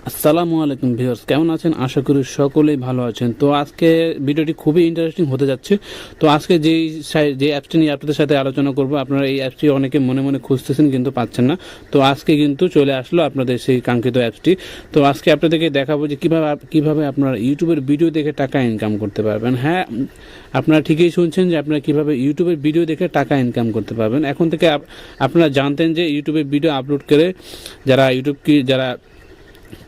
আসসালামু আলাইকুম ভিউয়ার্স, কেমন আছেন? আশা করি সকলেই ভালো আছেন। তো আজকে ভিডিওটি খুবই ইন্টারেস্টিং হতে যাচ্ছে। তো আজকে যে অ্যাপসটি নিয়ে আপনাদের সাথে আলোচনা করব, আপনারা এই অ্যাপসটি অনেকে মনে মনে খুঁজতেছেন কিন্তু পাচ্ছেন না। তো আজকে কিন্তু চলে আসলো আপনাদের সেই কাঙ্ক্ষিত অ্যাপসটি। তো আজকে আপনাদেরকে দেখাবো যে কিভাবে আপনারা ইউটিউবের ভিডিও দেখে টাকা ইনকাম করতে পারবেন। হ্যাঁ, আপনারা ঠিকই শুনছেন যে আপনারা কিভাবে ইউটিউবের ভিডিও দেখে টাকা ইনকাম করতে পারবেন। এখন থেকে আপনারা জানতেন যে ইউটিউবে ভিডিও আপলোড করে যারা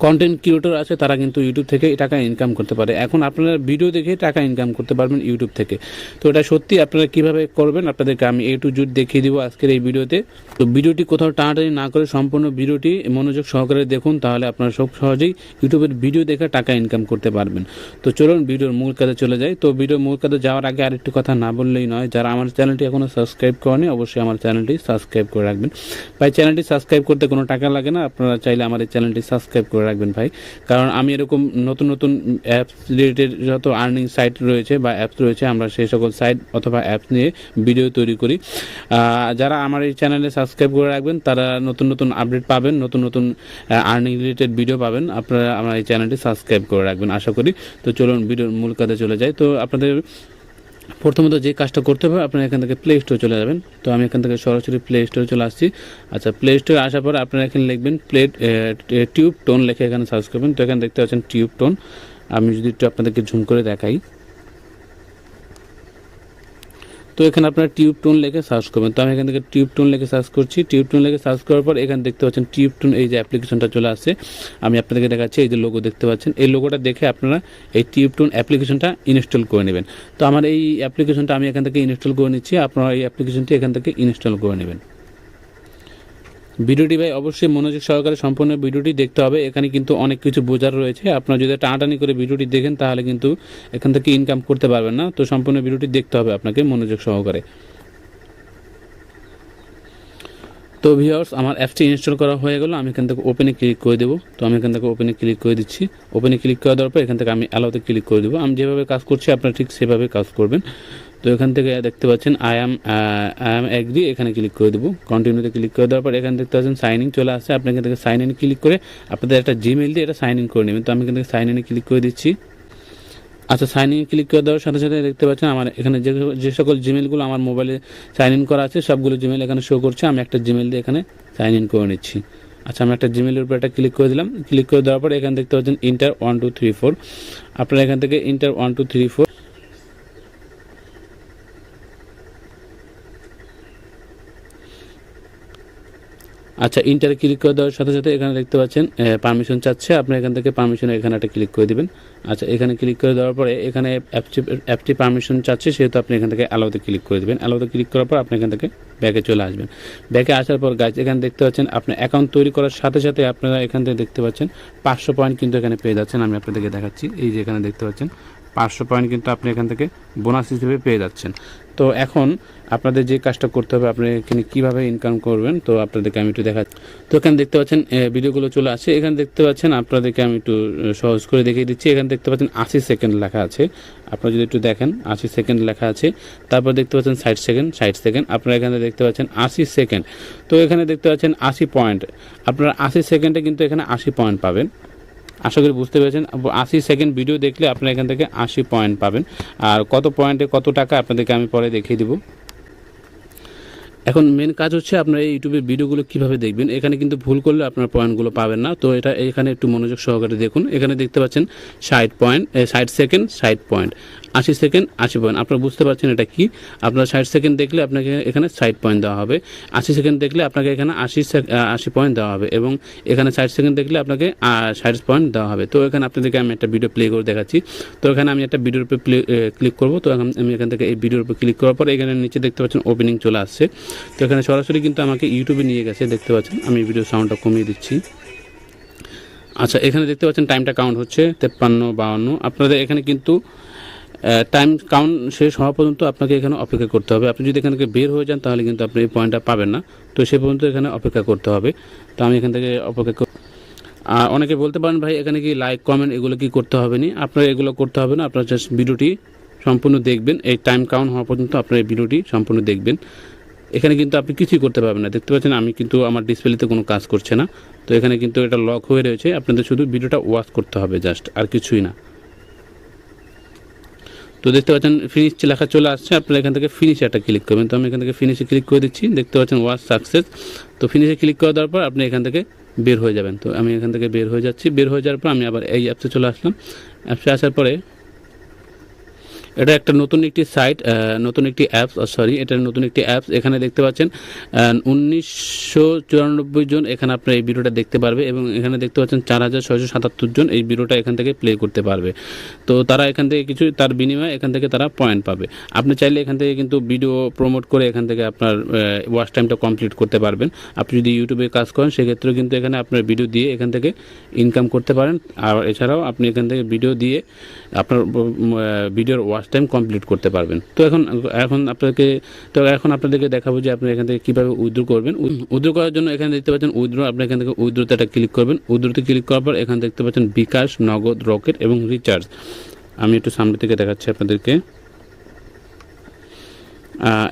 কন্টেন্ট ক্রিয়েটর আছে তারা কিন্তু ইউটিউব থেকে টাকা ইনকাম করতে পারে। এখন আপনারা ভিডিও দেখে টাকা ইনকাম করতে পারবেন ইউটিউব থেকে। তো এটা সত্যি আপনারা কিভাবে করবেন আপনাদেরকে আমি A to Z দেখিয়ে দিব আজকের এই ভিডিওতে। তো ভিডিওটি কোথাও টানাটানি না করে সম্পূর্ণ ভিডিওটি মনোযোগ সহকারে দেখুন, তাহলে আপনারা সহজেই ইউটিউবের ভিডিও দেখে টাকা ইনকাম করতে পারবেন। তো চলুন ভিডিওর মূল কাজে চলে যাই। তো ভিডিওর মূল কাজে যাওয়ার আগে আরেকটি কথা না বললেই নয়, যারা আমার চ্যানেলটি এখনও সাবস্ক্রাইব করেনি অবশ্যই আমার চ্যানেলটি সাবস্ক্রাইব করে রাখবেন। ভাই, চ্যানেলটি সাবস্ক্রাইব করতে কোনো টাকা লাগে না, আপনারা চাইলে আমার এই চ্যানেলটি সাবস্ক্রাইব করে রাখবেন ভাই। কারণ আমি এরকম নতুন নতুন অ্যাপস রিলেটেড যত আর্নিং সাইট রয়েছে বা অ্যাপস রয়েছে, আমরা সেই সকল সাইট অথবা অ্যাপস নিয়ে ভিডিও তৈরি করি। যারা আমার এই চ্যানেলে সাবস্ক্রাইব করে রাখবেন তারা নতুন নতুন আপডেট পাবেন, নতুন নতুন আর্নিং রিলেটেড ভিডিও পাবেন। আপনারা আমার এই চ্যানেলটি সাবস্ক্রাইব করে রাখবেন আশা করি। তো চলুন ভিডিওর মূল কাজে চলে যাই। তো আপনাদের প্রথমত যে কাজটা করতে হবে, আপনারা এখান থেকে প্লে স্টোরে চলে যাবেন। তো আমি এখান থেকে সরাসরি প্লে স্টোরে চলে আসছি। আচ্ছা, প্লে স্টোরে আসার পর আপনারা এখানে লিখবেন টিউব টোন লিখে এখানে সার্চ করবেন। তো এখানে দেখতে পাচ্ছেন টিউব টোন। আমি যদি একটু আপনাদেরকে জুম করে দেখাই, তো এখানে আপনারা টিউব টোন লিখে সার্চ করবেন। তো আমি এখান থেকে টিউব টোন লিখে সার্চ করছি। টিউব টোন লিখে সার্চ করার পর এখানে দেখতে পাচ্ছেন টিউব টোন এই যে অ্যাপ্লিকেশনটা চলে আসছে। আমি আপনাদেরকে দেখাচ্ছি, এই যে লোগো দেখতে পাচ্ছেন, এই লোগোটা দেখে আপনারা এই টিউব টোন অ্যাপ্লিকেশনটা ইনস্টল করে নেবেন। তো আমার এই অ্যাপ্লিকেশনটা আমি এখান থেকে ইনস্টল করে নিচ্ছি, আপনারা এই অ্যাপ্লিকেশনটি এখান থেকে ইনস্টল করে নেবেন। ভিডিওটি ভাই অবশ্যই মনোযোগ সহকারে সম্পূর্ণ ভিডিওটি দেখতে হবে, এখানে কিন্তু অনেক কিছু বোঝার রয়েছে। আপনারা যদি টানাটানি করে ভিডিওটি দেখেন তাহলে কিন্তু এখান থেকে ইনকাম করতে পারবেন না। তো সম্পূর্ণ ভিডিওটি দেখতে হবে আপনাকে মনোযোগ সহকারে। তো ভিউয়ার্স, আমার অ্যাপটি ইনস্টল করা হয়ে গেল। আমি এখান থেকে ওপেনে ক্লিক করে দেবো। তো আমি এখান থেকে ওপেনে ক্লিক করে দিচ্ছি। ওপেনে ক্লিক করে দেওয়ার পর এখান থেকে আমি অ্যালাউতে ক্লিক করে দেবো। আমি যেভাবে কাজ করছি আপনারা ঠিক সেভাবে কাজ করবেন। তো এখান থেকে দেখতে পাচ্ছেন আই অ্যাম এগ্রি, এখানে ক্লিক করে দেবো। কন্টিনিউতে ক্লিক করে দেওয়ার পর এখানে দেখতে পাচ্ছেন সাইন ইন চলে আসছে। আপনি এখান থেকে সাইন ইন ক্লিক করে আপনাদের একটা জিমেইল দিয়ে এটা সাইন ইন করে নেবেন। তো আমি এখান থেকে সাইন ইনে ক্লিক করে দিচ্ছি। আচ্ছা, সাইন ইন ক্লিক করে দেওয়ার সাথে সাথে দেখতে পাচ্ছেন আমার এখানে যে সকল জিমেলগুলো আমার মোবাইলে সাইন ইন করা আছে সবগুলো জিমেল এখানে শো করছে। আমি একটা জিমেল দিয়ে এখানে সাইন ইন করে নিচ্ছি। আচ্ছা, আমি একটা জিমেলের উপর একটা ক্লিক করে দিলাম। ক্লিক করে দেওয়ার পর এখানে দেখতে পাচ্ছেন ইন্টার 1 2 3 4। আপনারা এখান থেকে ইন্টার 1 2 3 4 আচ্ছা, ইন্টারে ক্লিক করে দেওয়ার সাথে সাথে এখানে দেখতে পাচ্ছেন পারমিশন চাচ্ছে। আপনি এখান থেকে পারমিশন এখানে একটা ক্লিক করে দিবেন। আচ্ছা, এখানে ক্লিক করে দেওয়ার পরে এখানে অ্যাপটি পারমিশন চাচ্ছে, সেহেতু আপনি এখান থেকে অ্যালাউতে ক্লিক করে দেবেন। অ্যালাউতে ক্লিক করার পর আপনি এখান থেকে ব্যাকে চলে আসবেন। ব্যাকে আসার পর গাইজ এখানে দেখতে পাচ্ছেন আপনার অ্যাকাউন্ট তৈরি করার সাথে সাথে আপনারা এখান থেকে দেখতে পাচ্ছেন 500 পয়েন্ট কিন্তু এখানে পেয়ে যাচ্ছেন। আমি আপনাদেরকে দেখাচ্ছি, এই যে এখানে দেখতে পাচ্ছেন 500 পয়েন্ট কিন্তু আপনি এখান থেকে বোনাস হিসেবে পেয়ে যাচ্ছেন। তো এখন আপনাদের যে কাজটা করতে হবে, আপনি এখানে কীভাবে ইনকাম করবেন তো আপনাদেরকে আমি একটু দেখাচ্ছি। তো এখানে দেখতে পাচ্ছেন ভিডিওগুলো চলে আসছে। এখানে দেখতে পাচ্ছেন আপনাদেরকে আমি একটু সহজ করে দেখিয়ে দিচ্ছি। এখানে দেখতে পাচ্ছেন 80 সেকেন্ড লেখা আছে। আপনারা যদি একটু দেখেন 80 সেকেন্ড লেখা আছে। তারপর দেখতে পাচ্ছেন 60 সেকেন্ড। আপনারা এখানে দেখতে পাচ্ছেন 80 সেকেন্ড। তো এখানে দেখতে পাচ্ছেন 80 পয়েন্ট। আপনারা 80 সেকেন্ডে কিন্তু এখানে 80 পয়েন্ট পাবেন। আশা করি বুঝতে পেরেছেন। 80 সেকেন্ড ভিডিও দেখলে আপনারা এখান থেকে 80 পয়েন্ট পাবেন। আর কত পয়েন্টে কত টাকা আপনাদেরকে আমি পরে দেখিয়ে দিব। এখন মেন কাজ হচ্ছে আপনারা এই ইউটিউবের ভিডিওগুলো কীভাবে দেখবেন। এখানে কিন্তু ভুল করলে আপনার পয়েন্টগুলো পাবেন না। তো এটা এখানে একটু মনোযোগ সহকারে দেখুন। এখানে দেখতে পাচ্ছেন 60 সেকেন্ড 60 পয়েন্ট, 80 সেকেন্ড 80 পয়েন্ট। আপনারা বুঝতে পারছেন এটা কি। আপনারা 60 সেকেন্ড দেখলে আপনাকে এখানে 60 পয়েন্ট দেওয়া হবে, 80 সেকেন্ড দেখলে আপনাকে এখানে 80 পয়েন্ট দেওয়া হবে, এবং এখানে 60 সেকেন্ড দেখলে আপনাকে 60 পয়েন্ট দেওয়া হবে। তো এখানে আপনাদেরকে আমি একটা ভিডিও প্লে করে দেখাচ্ছি। তো এখানে আমি একটা ভিডিওর উপর ক্লিক করব। তো আমি এখান থেকে এই ভিডিওর উপর ক্লিক করার পর এখানে নিচে দেখতে পাচ্ছেন ওপেনিং চলে আসছে। তো এখানে সরাসরি কিন্তু আমাকে ইউটিউবে নিয়ে গেছে, দেখতে পাচ্ছেন। আমি ভিডিও সাউন্ডটা কমিয়ে দিচ্ছি। আচ্ছা, এখানে দেখতে পাচ্ছেন টাইমটা কাউন্ট হচ্ছে 53 52। আপনাদের এখানে কিন্তু টাইম কাউন্ট শেষ হওয়া পর্যন্ত আপনাকে এখানে অপেক্ষা করতে হবে। আপনি যদি এখান থেকে বের হয়ে যান তাহলে কিন্তু আপনি এই পয়েন্টটা পাবেন না। তো সে পর্যন্ত এখানে অপেক্ষা করতে হবে। তো আমি এখান থেকে অপেক্ষা অনেকে বলতে পারেন ভাই এখানে কি লাইক কমেন্ট এগুলো কি করতে হবে না? আপনার এগুলো করতে হবে না। আপনার জাস্ট ভিডিওটি সম্পূর্ণ দেখবেন। এই টাইম কাউন্ট হওয়া পর্যন্ত আপনার এই ভিডিওটি সম্পূর্ণ দেখবেন। এখানে কিন্তু আপনি কিছুই করতে পারবেন না। দেখতে পাচ্ছেন আমি কিন্তু আমার ডিসপ্লেতে কোনো কাজ করছে না। তো এখানে কিন্তু এটা লক হয়ে রয়েছে, আপনাদের শুধু ভিডিওটা ওয়াচ করতে হবে জাস্ট, আর কিছুই না। তো দেখতে পাচ্ছেন ফিনিশ লেখা চলে আসছে, আপনারা এখান থেকে ফিনিশে একটা ক্লিক করবেন। তো আমি এখান থেকে ফিনিশে ক্লিক করে দিচ্ছি, দেখতে পাচ্ছেন ওয়াচ সাকসেস। তো ফিনিশে ক্লিক করে দেওয়ার পর আপনি এখান থেকে বের হয়ে যাবেন। তো আমি এখান থেকে বের হয়ে যাচ্ছি। বের হয়ে যাওয়ার পর আমি আবার এই অ্যাপসে চলে আসলাম। অ্যাপসে আসার পরে এটা একটা নতুন একটি সাইট, নতুন একটি অ্যাপস, এটা নতুন একটি অ্যাপস। এখানে দেখতে পাচ্ছেন 1994 জন এখানে আপনার এই ভিডিওটা দেখতে পারবে, এবং এখানে দেখতে পাচ্ছেন 4677 জন এই ভিডিওটা এখান থেকে প্লে করতে পারবে। তো তারা এখান থেকে কিছু তার বিনিময়ে এখান থেকে তারা পয়েন্ট পাবে। আপনি চাইলে এখান থেকে কিন্তু ভিডিও প্রমোট করে এখান থেকে আপনার ওয়াচ টাইমটা কমপ্লিট করতে পারবেন। আপনি যদি ইউটিউবে কাজ করেন সেক্ষেত্রেও কিন্তু এখানে আপনার ভিডিও দিয়ে এখান থেকে ইনকাম করতে পারেন। আর এছাড়াও আপনি এখান থেকে ভিডিও দিয়ে আপনার ভিডিওর ওয়াচ টাইম কমপ্লিট করতে পারবেন। তো এখন আপনাদেরকে দেখাবো যে আপনি এখান থেকে কীভাবে উইথড্র করবেন। উইথড্র করার জন্য এখানে দেখতে পাচ্ছেন উইথড্র, আপনি এখান থেকে উইথড্রতে একটা ক্লিক করবেন। উইথড্রতে ক্লিক করার পর এখানে দেখতে পাচ্ছেন বিকাশ, নগদ, রকেট এবং রিচার্জ। আমি একটু সামনে থেকে দেখাচ্ছি আপনাদেরকে।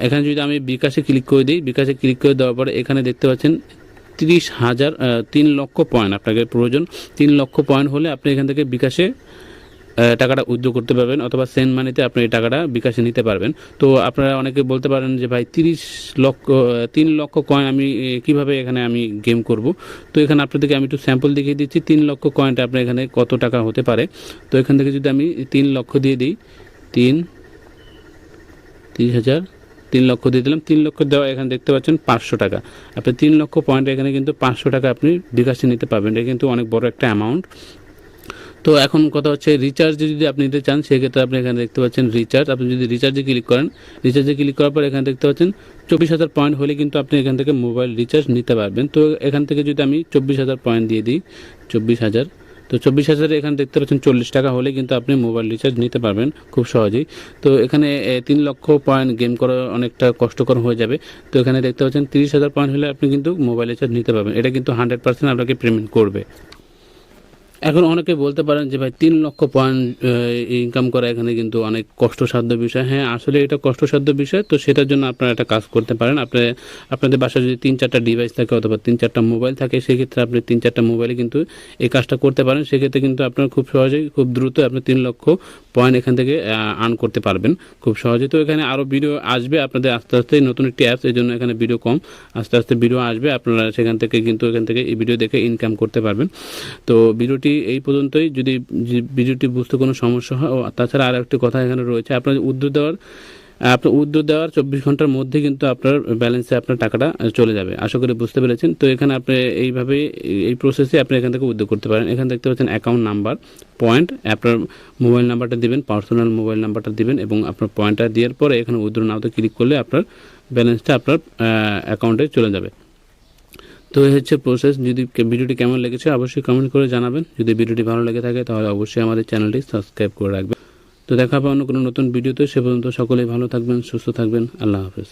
এখানে যদি আমি বিকাশে ক্লিক করে দিই, বিকাশে ক্লিক করে দেওয়ার পরে এখানে দেখতে পাচ্ছেন 3 লক্ষ পয়েন্ট আপনাকে প্রয়োজন। 3 লক্ষ পয়েন্ট হলে আপনি এখান থেকে বিকাশে টাকাটা উইথড্র করতে পারবেন, অথবা সেন্ড মানিতে আপনি এই টাকাটা বিকাশে নিতে পারবেন। তো আপনারা অনেকে বলতে পারেন যে ভাই 3 লক্ষ কয়েন আমি কিভাবে এখানে আমি গেম করব। তো এখানে আপনাদেরকে আমি একটু স্যাম্পল দেখিয়ে দিচ্ছি 3 লক্ষ কয়েনটা আপনার এখানে কত টাকা হতে পারে। তো এখান থেকে যদি আমি 3 লক্ষ দিয়ে দিই, 3 লক্ষ দিয়ে দিলাম। 3 লক্ষ দেওয়া এখানে দেখতে পাচ্ছেন 500 টাকা। আপনি 3 লক্ষ পয়েন্ট এখানে কিন্তু 500 টাকা আপনি বিকাশে নিতে পারবেন। এটা কিন্তু অনেক বড় একটা অ্যামাউন্ট। তো এখন কথা হচ্ছে রিচার্জে যদি আপনি নিতে চান সেক্ষেত্রে আপনি এখানে দেখতে পাচ্ছেন রিচার্জ। আপনি যদি রিচার্জে ক্লিক করেন, রিচার্জে ক্লিক করার পর এখানে দেখতে পাচ্ছেন 24,000 পয়েন্ট হলে কিন্তু আপনি এখান থেকে মোবাইল রিচার্জ নিতে পারবেন। তো এখান থেকে যদি আমি 24,000 পয়েন্ট দিয়ে দিই, 24,000, তো 24,000 এখানে দেখতে পাচ্ছেন 40 টাকা হলে কিন্তু আপনি মোবাইল রিচার্জ নিতে পারবেন খুব সহজেই। তো এখানে 3 লক্ষ পয়েন্ট গেম করা অনেকটা কষ্টকর হয়ে যাবে। তো এখানে দেখতে পাচ্ছেন 30,000 পয়েন্ট হলে আপনি কিন্তু মোবাইল রিচার্জ নিতে পারবেন। এটা কিন্তু 100% আপনাকে পেমেন্ট করবে। এখন অনেকে বলতে পারেন যে ভাই 3 লক্ষ পয়েন্ট ইনকাম করা এখানে কিন্তু অনেক কষ্টসাধ্য বিষয়। হ্যাঁ, আসলে এটা কষ্টসাধ্য বিষয়। তো সেটার জন্য আপনারা একটা কাজ করতে পারেন। আপনাদের বাসায় যদি 3-4টা ডিভাইস থাকে অথবা 3-4টা মোবাইল থাকে, সেক্ষেত্রে আপনি 3-4টা মোবাইলে কিন্তু এই কাজটা করতে পারেন। সেক্ষেত্রে কিন্তু আপনার খুব সহজেই, খুব দ্রুত আপনি 3 লক্ষ পয়েন্ট এখান থেকে আর্ন করতে পারবেন খুব সহজে। তো এখানে আরও ভিডিও আসবে আপনাদের আস্তে আস্তে, নতুন একটি অ্যাপস, এই জন্য এখানে ভিডিও কম, আস্তে আস্তে ভিডিও আসবে। আপনারা সেখান থেকে এই ভিডিও দেখে ইনকাম করতে পারবেন। তো ভিডিওটি এই পর্যন্তই। যদি ভিডিওটি বুঝতে কোনো সমস্যা হয়, ও তাছাড়া আর একটি কথা এখানে রয়েছে, আপনার উইথড্র দেওয়ার 24 ঘন্টার মধ্যে কিন্তু আপনার ব্যালেন্সে আপনার টাকাটা চলে যাবে। আশা করি বুঝতে পেরেছেন। তো এখানে আপনি এইভাবে এই প্রসেসে আপনি এখান থেকে উইথড্র করতে পারেন। এখানে দেখতে পাচ্ছেন অ্যাকাউন্ট নাম্বার, পয়েন্ট, আপনার মোবাইল নাম্বারটা দিবেন, পার্সোনাল মোবাইল নাম্বারটা দিবেন, এবং আপনার পয়েন্টটা দেওয়ার পরে এখানে উইথড্র নাওতে ক্লিক করলে আপনার ব্যালেন্সটা আপনার অ্যাকাউন্টে চলে যাবে। তো এই হচ্ছে প্রসেস। যদি ভিডিওটি কেমন লেগেছে অবশ্যই কমেন্ট করে জানাবেন। যদি ভিডিওটি ভালো লেগে থাকে তাহলে অবশ্যই আমাদের চ্যানেলটি সাবস্ক্রাইব করে রাখবেন। তো দেখা হবে অন্য কোনো নতুন ভিডিওতে। সে পর্যন্ত সকলেই ভালো থাকবেন, সুস্থ থাকবেন। আল্লাহ হাফেজ।